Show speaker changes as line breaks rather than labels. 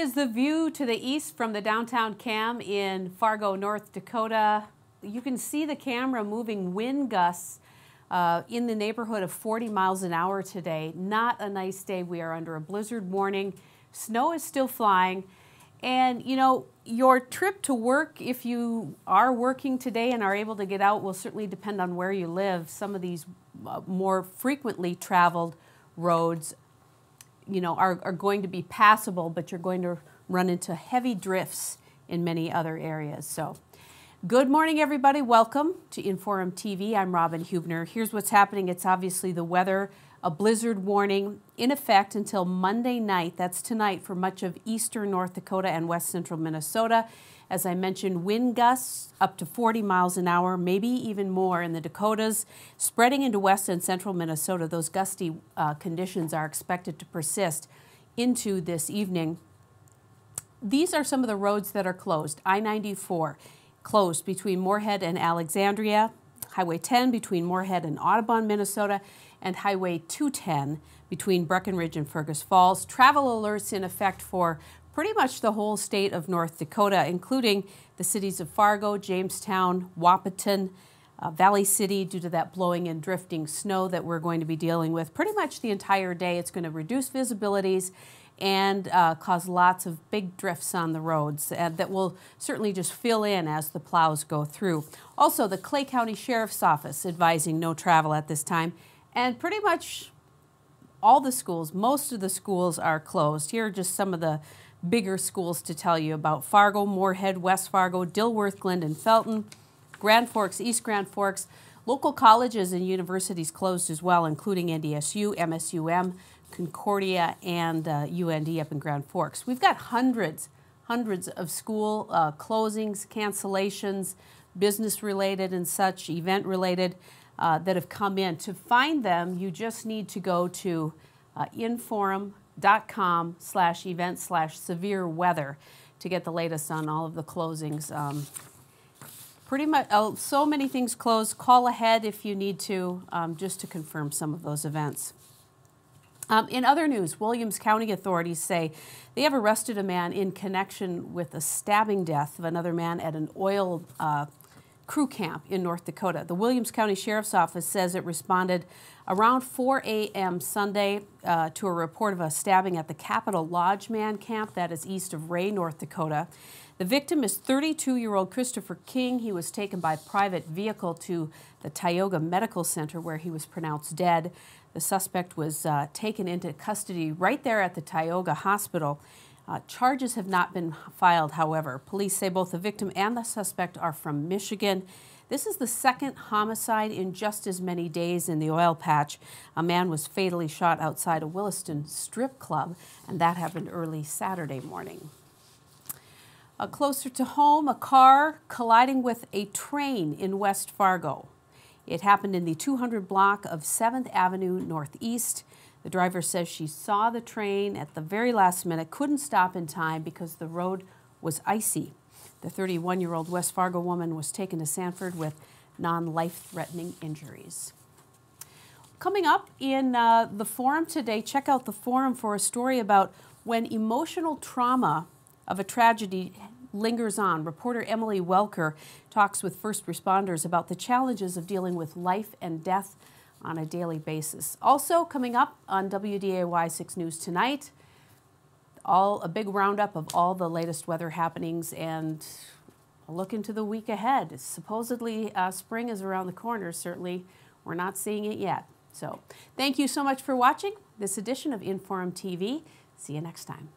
is the view to the east from the downtown cam in Fargo, North Dakota. You can see the camera moving wind gusts in the neighborhood of 40 miles an hour today. Not a nice day. We are under a blizzard warning. Snow is still flying. And, you know, your trip to work, if you are working today and are able to get out, will certainly depend on where you live. Some of these more frequently traveled roads, you know, are going to be passable, but you're going to run into heavy drifts in many other areas. So, good morning, everybody. Welcome to InforumTV. I'm Robin Hubner. Here's what's happening. It's obviously the weather. A blizzard warning in effect until Monday night. That's tonight for much of eastern North Dakota and west central Minnesota. As I mentioned, wind gusts up to 40 miles an hour, maybe even more in the Dakotas. Spreading into west and central Minnesota, those gusty conditions are expected to persist into this evening. These are some of the roads that are closed. I-94 closed between Moorhead and Alexandria. Highway 10 between Moorhead and Audubon, Minnesota, and Highway 210 between Breckenridge and Fergus Falls. Travel alerts in effect for pretty much the whole state of North Dakota, including the cities of Fargo, Jamestown, Wahpeton, Valley City, due to that blowing and drifting snow that we're going to be dealing with pretty much the entire day. It's going to reduce visibilities and cause lots of big drifts on the roads that will certainly just fill in as the plows go through. Also, the Clay County Sheriff's Office advising no travel at this time. And pretty much all the schools, most of the schools are closed. Here are just some of the bigger schools to tell you about: Fargo, Moorhead, West Fargo, Dilworth, Glendon, Felton, Grand Forks, East Grand Forks. Local colleges and universities closed as well, including NDSU, MSUM, Concordia, and UND up in Grand Forks. We've got hundreds of school closings, cancellations, business-related and such, event-related, that have come in. To find them, you just need to go to inforum.com/event/severe weather to get the latest on all of the closings. Pretty much, so many things closed. Call ahead if you need to, just to confirm some of those events. In other news, Williams County authorities say they have arrested a man in connection with the stabbing death of another man at an oil crew camp in North Dakota. The Williams County Sheriff's Office says it responded around 4 a.m. Sunday to a report of a stabbing at the Capitol Lodge Man Camp, that is east of Ray, North Dakota. The victim is 32-year-old Christopher King. He was taken by private vehicle to the Tioga Medical Center, where he was pronounced dead. The suspect was taken into custody right there at the Tioga Hospital. Charges have not been filed, however. Police say both the victim and the suspect are from Michigan. This is the second homicide in just as many days in the oil patch. A man was fatally shot outside a Williston strip club, and that happened early Saturday morning. Closer to home, a car colliding with a train in West Fargo. It happened in the 200 block of 7th Avenue Northeast. The driver says she saw the train at the very last minute, couldn't stop in time because the road was icy. The 31-year-old West Fargo woman was taken to Sanford with non-life-threatening injuries. Coming up in the Forum today, check out the Forum for a story about when emotional trauma of a tragedy lingers on. Reporter Emily Welker talks with first responders about the challenges of dealing with life and death on a daily basis. Also coming up on WDAY 6 News tonight, a big roundup of all the latest weather happenings and a look into the week ahead. Supposedly spring is around the corner. Certainly we're not seeing it yet. So thank you so much for watching this edition of InforumTV. See you next time.